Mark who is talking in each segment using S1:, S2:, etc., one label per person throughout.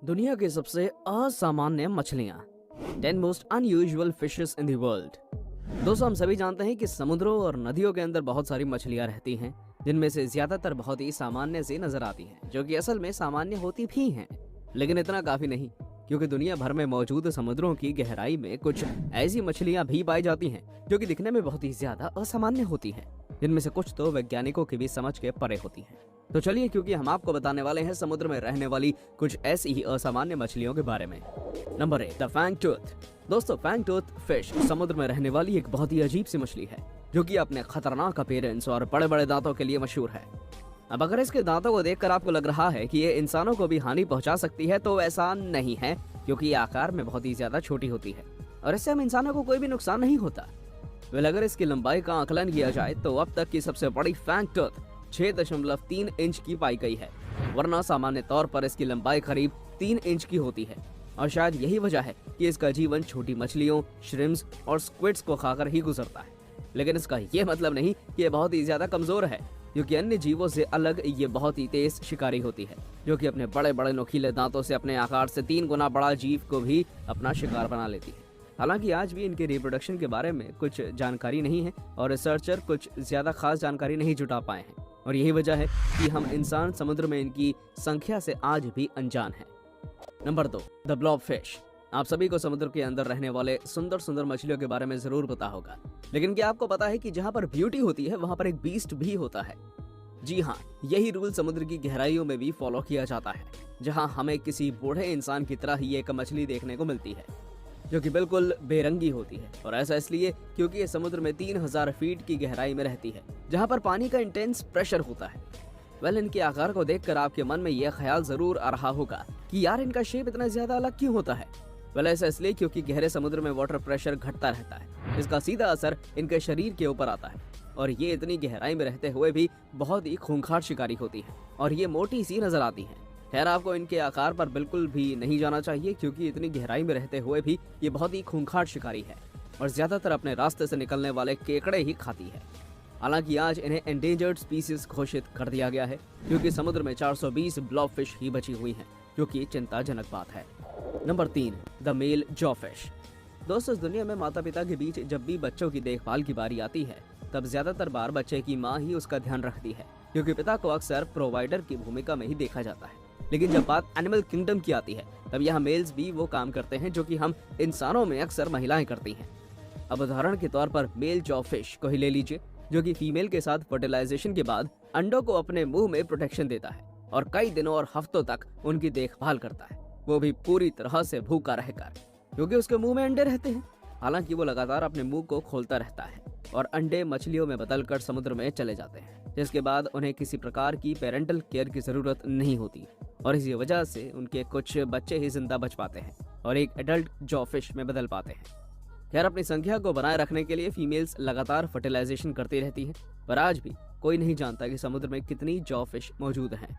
S1: दुनिया की सबसे असामान्य मछलियां 10 most unusual fishes in the world. दोस्तों, हम सभी जानते हैं कि समुद्रों और नदियों के अंदर बहुत सारी मछलियां रहती हैं, जिनमें से ज्यादातर बहुत ही सामान्य सी नजर आती हैं, जो कि असल में सामान्य होती भी हैं। लेकिन इतना काफी नहीं, क्योंकि दुनिया भर में मौजूद समुद्रों की गहराई में कुछ ऐसी मछलियां भी पाई जाती हैं जो कि दिखने में बहुत ही ज्यादा असामान्य होती हैं, जिनमें से कुछ तो वैज्ञानिकों की भी समझ के परे होती हैं। तो चलिए, क्योंकि हम आपको बताने वाले हैं समुद्र में रहने वाली कुछ ऐसी ही असामान्य मछलियों के बारे में। Number 1, the fang tooth. दोस्तों, फैंग टूथ फिश समुद्र में रहने वाली एक बहुत ही अजीब सी मछली है, जो कि अपने खतरनाक अपीयरेंस और बड़े बड़े दांतों के लिए मशहूर है। अब अगर इसके दांतों को देखकर आपको लग रहा है कि ये इंसानों को भी हानि पहुंचा सकती है, तो ऐसा नहीं है, क्योंकि ये आकार में बहुत ही ज्यादा छोटी होती है और इससे हम इंसानों को कोई भी नुकसान नहीं होता। अगर इसकी लंबाई का आकलन किया जाए तो अब तक की सबसे बड़ी फैंग टूथ 6.3 इंच की पाई गई है, वरना सामान्य तौर पर इसकी लंबाई करीब 3 इंच की होती है। और शायद यही वजह है कि इसका जीवन छोटी मछलियों, श्रिम्स और स्क्विड्स को खाकर ही गुजरता है। लेकिन इसका ये मतलब नहीं कि ये बहुत ही ज्यादा कमजोर है, क्योंकि अन्य जीवों से अलग ये बहुत ही तेज शिकारी होती है, जो कि अपने बड़े बड़े नुकीले दांतों से अपने आकार से 3 गुना बड़ा जीव को भी अपना शिकार बना लेती है। हालांकि आज भी इनके रिप्रोडक्शन के बारे में कुछ जानकारी नहीं है और रिसर्चर कुछ ज्यादा खास जानकारी नहीं जुटा पाए हैं, और यही वजह है कि हम इंसान समुद्र में इनकी संख्या से आज भी अनजान हैं। Number 2, the blob fish. आप सभी को समुद्र के अंदर रहने वाले सुंदर सुंदर मछलियों के बारे में जरूर पता होगा, लेकिन क्या आपको पता है कि जहाँ पर ब्यूटी होती है वहाँ पर एक बीस्ट भी होता है? जी हाँ, यही रूल समुद्र की गहराइयों में भी फॉलो किया जाता है, जहाँ हमें किसी बूढ़े इंसान की तरह ही एक मछली देखने को मिलती है, जो कि बिल्कुल बेरंगी होती है। और ऐसा इसलिए क्योंकि ये समुद्र में 3000 फीट की गहराई में रहती है, जहाँ पर पानी का इंटेंस प्रेशर होता है। इनके आकार को देखकर आपके मन में यह ख्याल जरूर आ रहा होगा कि यार, इनका शेप इतना ज्यादा अलग क्यों होता है? ऐसा इसलिए क्योंकि गहरे समुद्र में वाटर प्रेशर घटता रहता है। इसका सीधा असर इनके शरीर के ऊपर आता है, और ये इतनी गहराई में रहते हुए भी बहुत ही खूंखार शिकारी होती है, और ये मोटी सी नजर आती है। खैर, आपको इनके आकार पर बिल्कुल भी नहीं जाना चाहिए, क्योंकि इतनी गहराई में रहते हुए भी ये बहुत ही खूंखार शिकारी है और ज्यादातर अपने रास्ते से निकलने वाले केकड़े ही खाती है। हालांकि आज इन्हें एंडेंजर्ड स्पीसीज घोषित कर दिया गया है, क्योंकि समुद्र में 420 ब्लॉब फिश ही बची हुई हैं, जो कि चिंताजनक बात है। Number 3, the male jawfish. दोस्तों, इस दुनिया में माता पिता के बीच जब भी बच्चों की देखभाल की बारी आती है, तब ज्यादातर बार बच्चे की माँ ही उसका ध्यान रखती है, क्योंकि पिता को अक्सर प्रोवाइडर की भूमिका में ही देखा जाता है। लेकिन जब बात एनिमल किंगडम की आती है, तब यहाँ मेल्स भी वो काम करते हैं जो कि हम इंसानों में अक्सर महिलाएं करती हैं। अब उदाहरण के तौर पर मेल जॉफिश को ही ले लीजिए, जो कि फीमेल के साथ फर्टिलाइजेशन के बाद अंडों को अपने मुंह में प्रोटेक्शन देता है और कई दिनों और हफ्तों तक उनकी देखभाल करता है, वो भी पूरी तरह से भूखा रहकर, क्योंकि उसके मुंह में अंडे रहते हैं। हालांकि वो लगातार अपने मुंह को खोलता रहता है और अंडे मछलियों में बदलकर समुद्र में चले जाते हैं, जिसके बाद उन्हें किसी प्रकार की पेरेंटल केयर की जरूरत नहीं होती, और इसी वजह से उनके कुछ बच्चे ही जिंदा बच पाते हैं और एक एडल्ट जॉफिश में बदल पाते हैं। खैर, अपनी संख्या को बनाए रखने के लिए फीमेल्स लगातार फर्टिलाइजेशन करती रहती हैं, पर आज भी कोई नहीं जानता कि समुद्र में कितनी जॉफिश मौजूद हैं।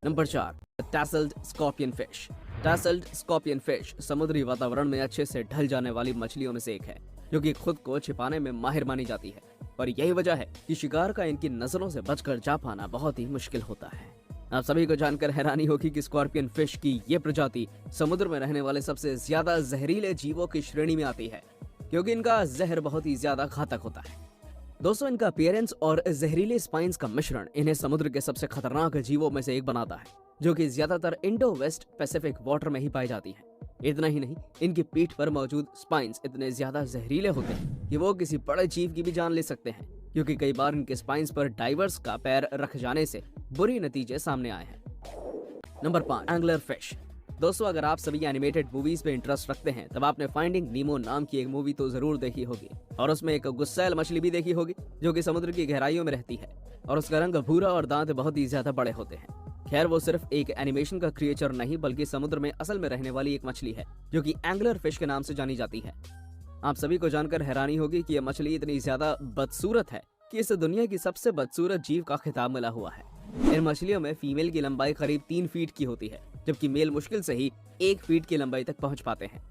S1: Number 4, tasselled scorpion fish. Tasselled scorpion fish समुद्री वातावरण में अच्छे से ढल जाने वाली मछलियों में से एक है, जो कि खुद को छिपाने में माहिर मानी जाती है, और यही वजह है कि शिकार का इनकी नजरों से बचकर जा पाना बहुत ही मुश्किल होता है। आप सभी को जानकर हैरानी होगी कि स्कॉर्पियन फिश की ये प्रजाति समुद्र में रहने वाले सबसे ज्यादा जहरीले जीवों की श्रेणी में आती है, क्योंकि इनका जहर बहुत ही ज्यादा घातक होता है। दोस्तों, इनका अपीयरेंस और जहरीले स्पाइन्स का मिश्रण इन्हें समुद्र के सबसे खतरनाक जीवों में से एक बनाता है, जो कि ज्यादातर इंडो वेस्ट पैसिफिक वाटर में ही पाई जाती है। इतना ही नहीं, इनकी पीठ पर मौजूद स्पाइन्स इतने ज्यादा जहरीले होते हैं कि वो किसी बड़े जीव की भी जान ले सकते हैं, क्योंकि कई बार इनके स्पाइन्स पर डाइवर्स का पैर रख जाने से बुरी नतीजे सामने आए हैं। Number 5, angler fish. दोस्तों, अगर आप सभी एनिमेटेड मूवीज पे इंटरेस्ट रखते हैं, तब आपने फाइंडिंग नीमो नाम की एक मूवी तो जरूर देखी होगी, और उसमें एक गुस्सैल मछली भी देखी होगी, जो कि समुद्र की गहराइयों में रहती है, और उसका रंग भूरा और दांत बहुत ही ज्यादा बड़े होते हैं। खैर, वो सिर्फ एक एनिमेशन का क्रिएचर नहीं, बल्कि समुद्र में असल में रहने वाली एक मछली है, जो कि एंगलर फिश के नाम से जानी जाती है। आप सभी को जानकर हैरानी होगी कि यह मछली इतनी ज्यादा बदसूरत है कि इसे दुनिया की सबसे बदसूरत जीव का खिताब मिला हुआ है। इन मछलियों में फीमेल की लंबाई करीब 3 फीट की होती है, जबकि मेल मुश्किल से ही 1 फीट की लंबाई तक पहुंच पाते हैं।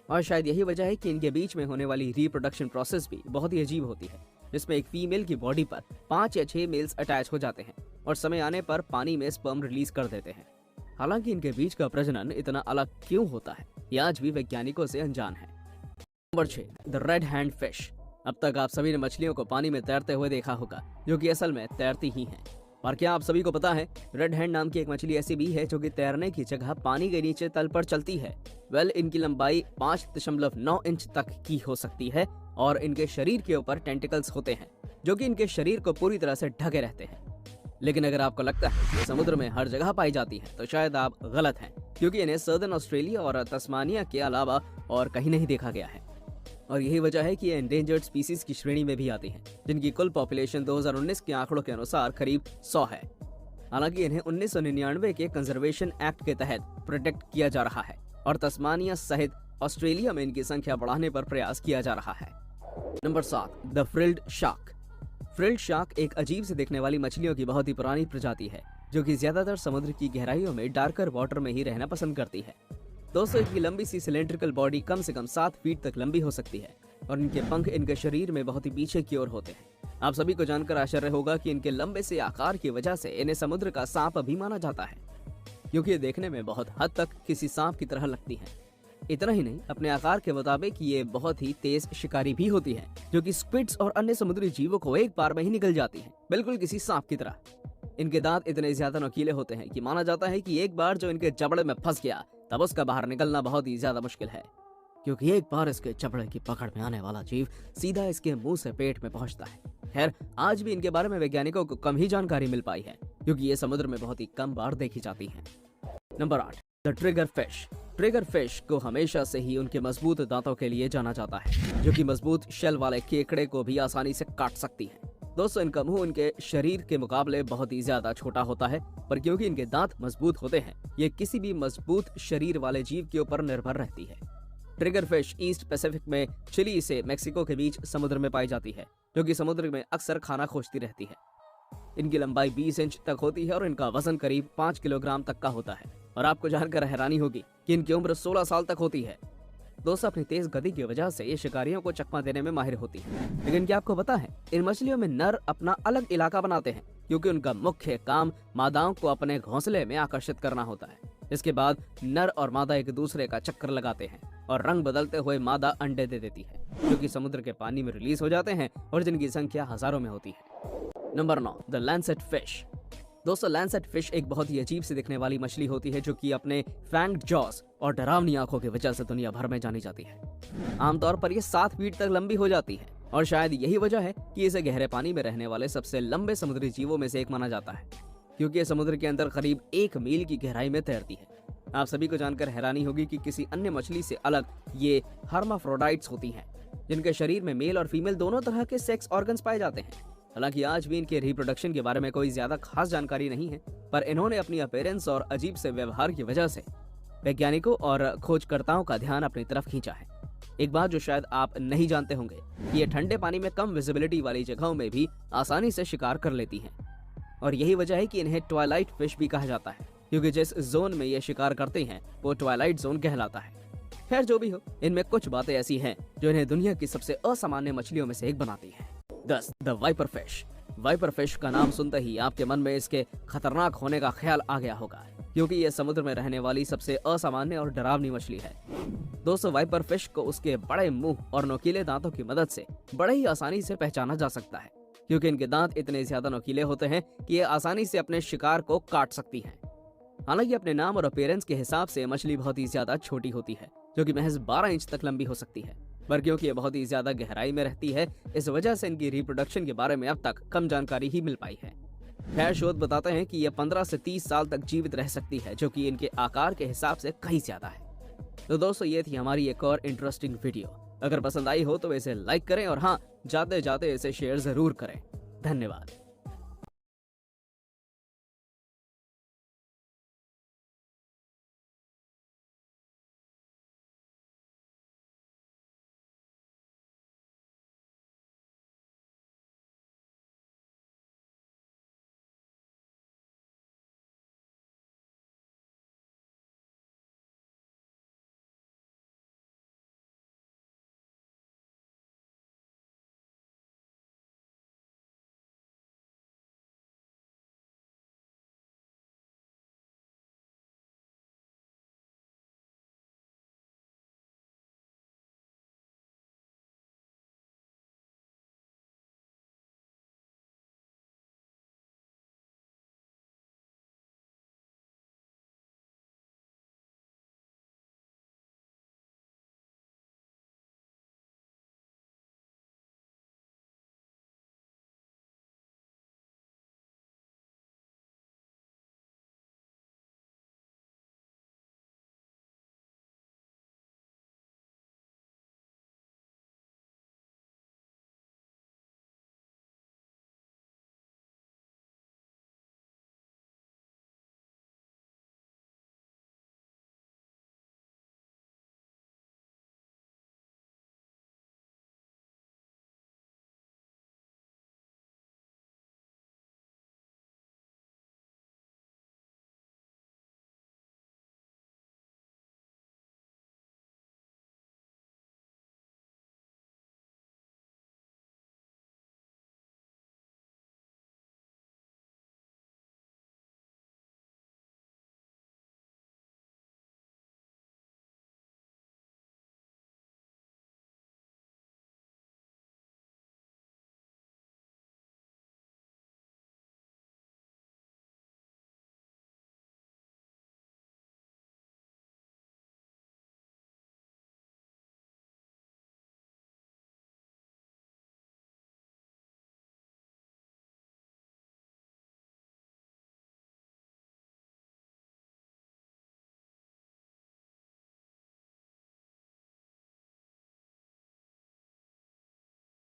S1: और शायद यही वजह है कि इनके बीच में होने वाली रिप्रोडक्शन प्रोसेस भी बहुत ही अजीब होती है, जिसमें एक फीमेल की बॉडी पर 5 या 6 मेल्स अटैच हो जाते हैं और समय आने पर पानी में स्पर्म रिलीज कर देते हैं। हालांकि इनके बीच का प्रजनन इतना अलग क्यों होता है, ये आज भी वैज्ञानिकों से अनजान है। Number 6, the red hand fish. अब तक आप सभी ने मछलियों को पानी में तैरते हुए देखा होगा, जो कि असल में तैरती ही हैं। पर क्या आप सभी को पता है, रेड हैंड नाम की एक मछली ऐसी भी है जो कि तैरने की जगह पानी के नीचे तल पर चलती है। इनकी लंबाई 5.9 इंच तक की हो सकती है और इनके शरीर के ऊपर टेंटिकल्स होते हैं, जो कि इनके शरीर को पूरी तरह से ढके रहते हैं। लेकिन अगर आपको लगता है कि समुद्र में हर जगह पाई जाती है, तो शायद आप गलत हैं, क्योंकि इन्हें सर्दर्न ऑस्ट्रेलिया और तस्मानिया के अलावा और कहीं नहीं देखा गया है। और यही वजह है कि ये एंडेंजर्ड स्पीसीज की श्रेणी में भी आती हैं, जिनकी कुल पॉपुलेशन 2019 के आंकड़ों के अनुसार करीब 100 है। हालांकि इन्हें 1999 के कंजर्वेशन एक्ट के तहत प्रोटेक्ट किया जा रहा है और तस्मानिया सहित ऑस्ट्रेलिया में इनकी संख्या बढ़ाने पर प्रयास किया जा रहा है। Number 7, the frilled shark. Frilled shark एक अजीब से दिखने वाली मछलियों की बहुत ही पुरानी प्रजाति है, जो कि ज्यादातर समुद्र की गहराइयों में डार्कर वाटर में ही रहना पसंद करती है। दोस्तों, इनकी लंबी सी सिलेंड्रिकल बॉडी कम से कम 7 फीट तक लंबी हो सकती है और इनके पंख इनके शरीर में बहुत ही पीछे की ओर होते हैं। आप सभी को जानकर आश्चर्य होगा कि इनके लंबे से आकार की वजह से इन्हें समुद्र का सांप भी माना जाता है, क्योंकि ये देखने में बहुत हद तक किसी सांप की तरह लगती है। इतना ही नहीं, अपने आकार के मुताबिक ये बहुत ही तेज शिकारी भी होती है, जो कि स्क्विड्स और अन्य समुद्री जीवों को एक बार में ही निगल जाती है, बिल्कुल किसी सांप की तरह। इनके दांत इतने ज्यादा नुकीले होते हैं कि माना जाता है कि एक बार जो इनके जबड़े में फंस गया, तब उसका बाहर निकलना बहुत ही ज्यादा मुश्किल है, क्योंकि एक बार इसके जबड़े की पकड़ में आने वाला जीव सीधा इसके मुंह से पेट में पहुंचता है। खैर, आज भी इनके बारे में वैज्ञानिकों को कम ही जानकारी मिल पाई है, क्योंकि ये समुद्र में बहुत ही कम बार देखी जाती हैं। Number 8, the trigger fish. Trigger fish को हमेशा से ही उनके मजबूत दांतों के लिए जाना जाता है, जो कि मजबूत शेल वाले केकड़े को भी आसानी से काट सकती है। दोस्तों, इनका मुंह इनके शरीर के मुकाबले बहुत ही ज्यादा छोटा होता है, पर क्योंकि इनके दांत मजबूत होते हैं, ये किसी भी मजबूत शरीर वाले जीव के ऊपर निर्भर रहती है। ट्रिगर फिश ईस्ट पैसिफिक में चिली से मेक्सिको के बीच समुद्र में पाई जाती है, जो कि समुद्र में अक्सर खाना खोजती रहती है। इनकी लंबाई 20 इंच तक होती है और इनका वजन करीब 5 किलोग्राम तक का होता है। और आपको जानकर हैरानी होगी कि इनकी उम्र 16 साल तक होती है। दोस्तों, अपनी तेज गति की वजह से ये शिकारियों को चकमा देने में माहिर होती है। लेकिन क्या आपको पता है, इन मछलियों में नर अपना अलग इलाका बनाते हैं, क्योंकि उनका मुख्य काम मादाओं को अपने घोंसले में आकर्षित करना होता है। इसके बाद नर और मादा एक दूसरे का चक्कर लगाते हैं और रंग बदलते हुए मादा अंडे दे देती है, जो कि समुद्र के पानी में रिलीज हो जाते हैं और जिनकी संख्या हजारों में होती है। Number 9, the Lancet fish. दोस्तों, लैंसेट फिश एक बहुत ही अजीब से दिखने वाली मछली होती है, जो कि अपने फैंग्ड जॉस और डरावनी आंखों की वजह से दुनिया भर में जानी जाती है। आमतौर पर ये 7 फीट तक लंबी हो जाती है और शायद यही वजह है कि इसे गहरे पानी में रहने वाले सबसे लंबे समुद्री जीवों में से एक माना जाता है, क्योंकि ये समुद्र के अंदर करीब 1 मील की गहराई में तैरती है। आप सभी को जानकर हैरानी होगी कि किसी अन्य मछली से अलग ये हर्माफ्रोडाइट्स होती हैं, जिनके शरीर में मेल और फीमेल दोनों तरह के सेक्स ऑर्गन्स पाए जाते हैं। हालांकि आज भी इनके रिप्रोडक्शन के बारे में कोई ज्यादा खास जानकारी नहीं है, पर इन्होंने अपनी अपीयरेंस और अजीब से व्यवहार की वजह से वैज्ञानिकों और खोजकर्ताओं का ध्यान अपनी तरफ खींचा है। एक बात जो शायद आप नहीं जानते होंगे, ये ठंडे पानी में कम विजिबिलिटी वाली जगहों में भी आसानी से शिकार कर लेती हैं, और यही वजह है कि इन्हें ट्वाइलाइट फिश भी कहा जाता है, क्योंकि जिस जोन में ये शिकार करते हैं वो ट्वाइलाइट जोन कहलाता है। खैर, जो भी हो, इनमें कुछ बातें ऐसी हैं जो इन्हें दुनिया की सबसे असामान्य मछलियों में से एक बनाती है। 10, the viper fish. Viper fish का नाम सुनते ही आपके मन में इसके खतरनाक होने का ख्याल आ गया होगा, क्योंकि यह समुद्र में रहने वाली सबसे असामान्य और डरावनी मछली है। दोस्तों, वाइपर फिश को उसके बड़े मुंह और नुकीले दांतों की मदद से बड़े ही आसानी से पहचाना जा सकता है, क्योंकि इनके दांत इतने ज्यादा नुकीले होते हैं कि ये आसानी से अपने शिकार को काट सकती है। हालांकि अपने नाम और अपीयरेंस के हिसाब से मछली बहुत ही ज्यादा छोटी होती है, जो कि महज 12 इंच तक लंबी हो सकती है, पर क्योंकि ये बहुत ही ज्यादा गहराई में रहती है, इस वजह से इनकी रिप्रोडक्शन के बारे में अब तक कम जानकारी ही मिल पाई है। खैर, शोध बताते हैं कि ये 15 से 30 साल तक जीवित रह सकती है, जो कि इनके आकार के हिसाब से कहीं ज्यादा है। तो दोस्तों, ये थी हमारी एक और इंटरेस्टिंग वीडियो। अगर पसंद आई हो तो इसे लाइक करें और हाँ, जाते जाते इसे शेयर जरूर करें। धन्यवाद।